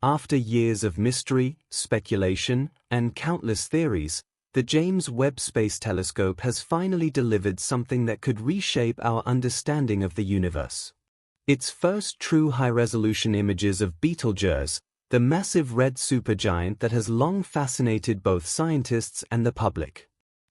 After years of mystery, speculation, and countless theories, the James Webb Space Telescope has finally delivered something that could reshape our understanding of the universe. Its first true high-resolution images of Betelgeuse, the massive red supergiant that has long fascinated both scientists and the public.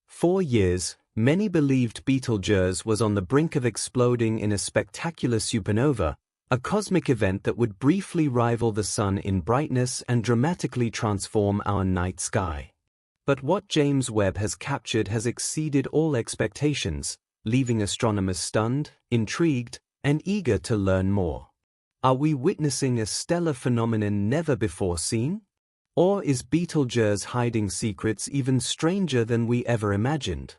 For years, many believed Betelgeuse was on the brink of exploding in a spectacular supernova, a cosmic event that would briefly rival the Sun in brightness and dramatically transform our night sky. But what James Webb has captured has exceeded all expectations, leaving astronomers stunned, intrigued, and eager to learn more. Are we witnessing a stellar phenomenon never before seen? Or is Betelgeuse hiding secrets even stranger than we ever imagined?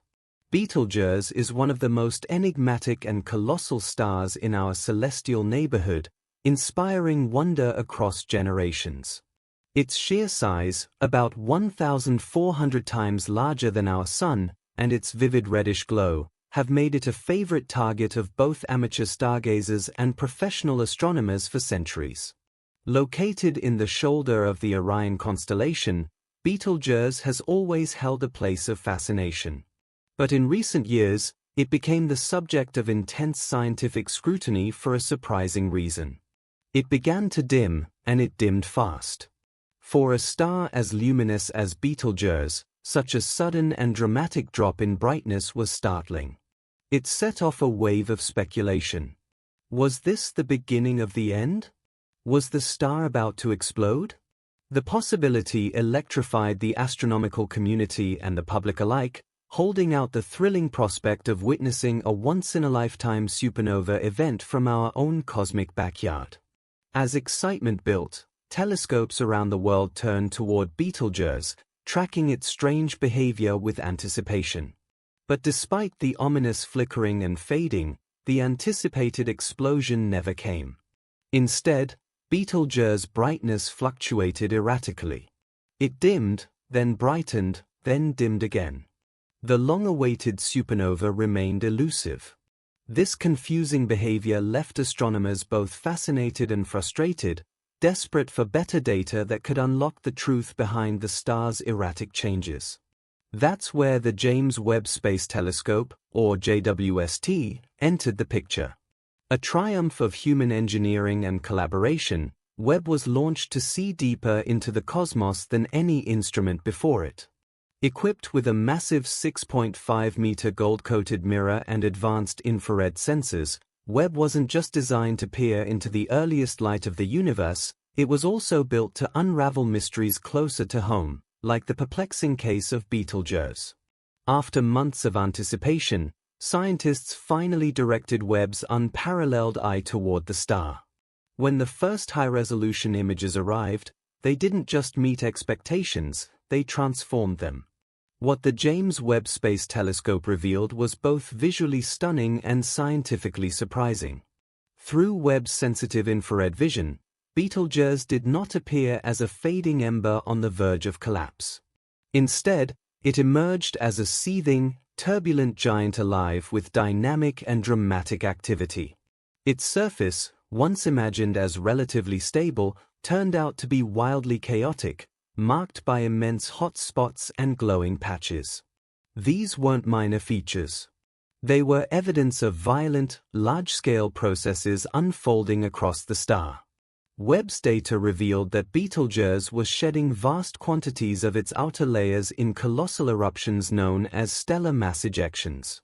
Betelgeuse is one of the most enigmatic and colossal stars in our celestial neighborhood, inspiring wonder across generations. Its sheer size, about 1,400 times larger than our Sun, and its vivid reddish glow, have made it a favorite target of both amateur stargazers and professional astronomers for centuries. Located in the shoulder of the Orion constellation, Betelgeuse has always held a place of fascination. But in recent years, it became the subject of intense scientific scrutiny for a surprising reason. It began to dim, and it dimmed fast. For a star as luminous as Betelgeuse, such a sudden and dramatic drop in brightness was startling. It set off a wave of speculation. Was this the beginning of the end? Was the star about to explode? The possibility electrified the astronomical community and the public alike, holding out the thrilling prospect of witnessing a once-in-a-lifetime supernova event from our own cosmic backyard. As excitement built, telescopes around the world turned toward Betelgeuse, tracking its strange behavior with anticipation. But despite the ominous flickering and fading, the anticipated explosion never came. Instead, Betelgeuse's brightness fluctuated erratically. It dimmed, then brightened, then dimmed again. The long-awaited supernova remained elusive. This confusing behavior left astronomers both fascinated and frustrated, desperate for better data that could unlock the truth behind the star's erratic changes. That's where the James Webb Space Telescope, or JWST, entered the picture. A triumph of human engineering and collaboration, Webb was launched to see deeper into the cosmos than any instrument before it. Equipped with a massive 6.5-meter gold-coated mirror and advanced infrared sensors, Webb wasn't just designed to peer into the earliest light of the universe, it was also built to unravel mysteries closer to home, like the perplexing case of Betelgeuse. After months of anticipation, scientists finally directed Webb's unparalleled eye toward the star. When the first high-resolution images arrived, they didn't just meet expectations, they transformed them. What the James Webb Space Telescope revealed was both visually stunning and scientifically surprising. Through Webb's sensitive infrared vision, Betelgeuse did not appear as a fading ember on the verge of collapse. Instead, it emerged as a seething, turbulent giant alive with dynamic and dramatic activity. Its surface, once imagined as relatively stable, turned out to be wildly chaotic, marked by immense hot spots and glowing patches. These weren't minor features. They were evidence of violent, large-scale processes unfolding across the star. Webb's data revealed that Betelgeuse was shedding vast quantities of its outer layers in colossal eruptions known as stellar mass ejections.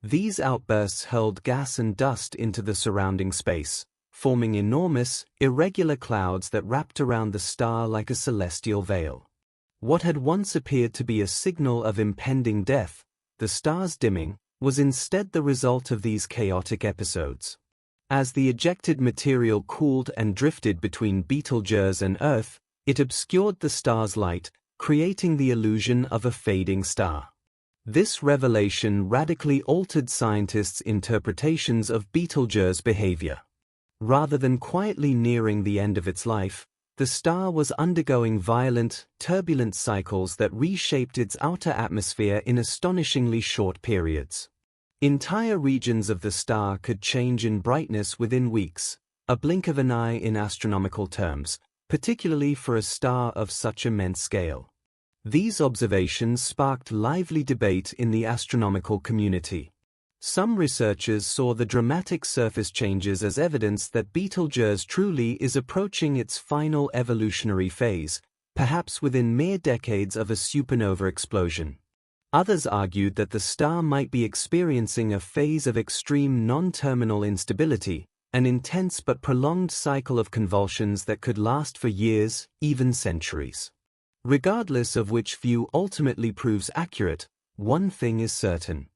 These outbursts hurled gas and dust into the surrounding space, forming enormous, irregular clouds that wrapped around the star like a celestial veil. What had once appeared to be a signal of impending death, the star's dimming, was instead the result of these chaotic episodes. As the ejected material cooled and drifted between Betelgeuse and Earth, it obscured the star's light, creating the illusion of a fading star. This revelation radically altered scientists' interpretations of Betelgeuse's behavior. Rather than quietly nearing the end of its life, the star was undergoing violent, turbulent cycles that reshaped its outer atmosphere in astonishingly short periods. Entire regions of the star could change in brightness within weeks, a blink of an eye in astronomical terms, particularly for a star of such immense scale. These observations sparked lively debate in the astronomical community. Some researchers saw the dramatic surface changes as evidence that Betelgeuse truly is approaching its final evolutionary phase, perhaps within mere decades of a supernova explosion. Others argued that the star might be experiencing a phase of extreme non-terminal instability, an intense but prolonged cycle of convulsions that could last for years, even centuries. Regardless of which view ultimately proves accurate, one thing is certain.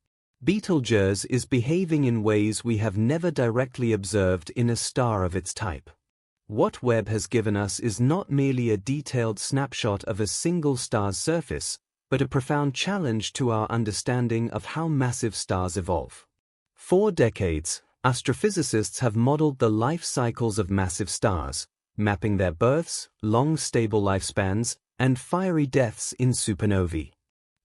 Betelgeuse is behaving in ways we have never directly observed in a star of its type. What Webb has given us is not merely a detailed snapshot of a single star's surface, but a profound challenge to our understanding of how massive stars evolve. For decades, astrophysicists have modeled the life cycles of massive stars, mapping their births, long stable lifespans, and fiery deaths in supernovae.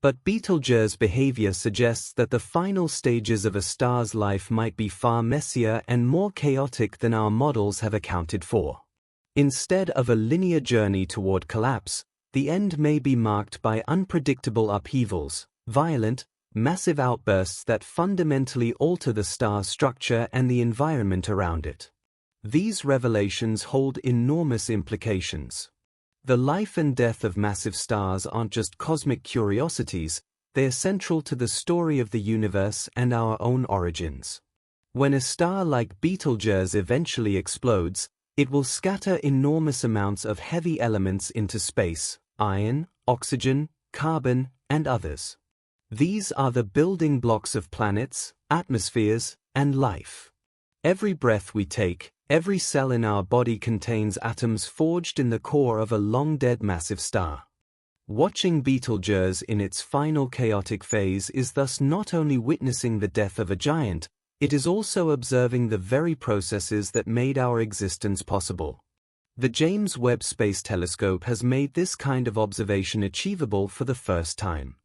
But Betelgeuse behavior suggests that the final stages of a star's life might be far messier and more chaotic than our models have accounted for. Instead of a linear journey toward collapse, the end may be marked by unpredictable upheavals, violent, massive outbursts that fundamentally alter the star's structure and the environment around it. These revelations hold enormous implications. The life and death of massive stars aren't just cosmic curiosities, they are central to the story of the universe and our own origins. When a star like Betelgeuse eventually explodes, it will scatter enormous amounts of heavy elements into space: iron, oxygen, carbon, and others. These are the building blocks of planets, atmospheres, and life. Every breath we take, every cell in our body contains atoms forged in the core of a long-dead massive star. Watching Betelgeuse in its final chaotic phase is thus not only witnessing the death of a giant, it is also observing the very processes that made our existence possible. The James Webb Space Telescope has made this kind of observation achievable for the first time.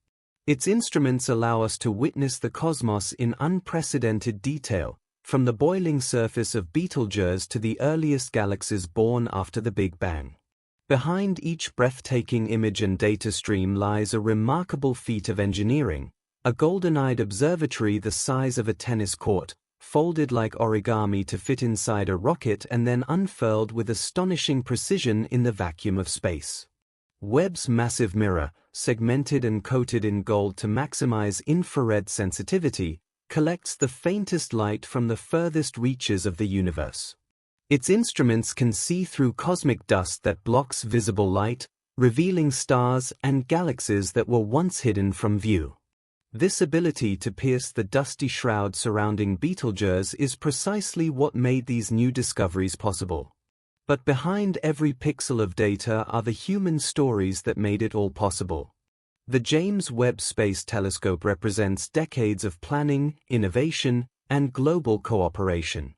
Its instruments allow us to witness the cosmos in unprecedented detail, from the boiling surface of Betelgeuse to the earliest galaxies born after the Big Bang. Behind each breathtaking image and data stream lies a remarkable feat of engineering, a golden-eyed observatory the size of a tennis court, folded like origami to fit inside a rocket and then unfurled with astonishing precision in the vacuum of space. Webb's massive mirror, segmented and coated in gold to maximize infrared sensitivity, collects the faintest light from the furthest reaches of the universe. Its instruments can see through cosmic dust that blocks visible light, revealing stars and galaxies that were once hidden from view. This ability to pierce the dusty shroud surrounding Betelgeuse is precisely what made these new discoveries possible. But behind every pixel of data are the human stories that made it all possible. The James Webb Space Telescope represents decades of planning, innovation, and global cooperation.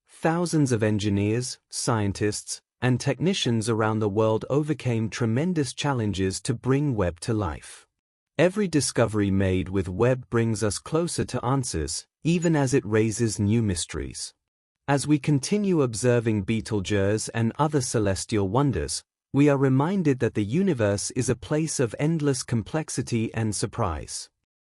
Thousands of engineers, scientists, and technicians around the world overcame tremendous challenges to bring Webb to life. Every discovery made with Webb brings us closer to answers, even as it raises new mysteries. As we continue observing Betelgeuse and other celestial wonders, we are reminded that the universe is a place of endless complexity and surprise.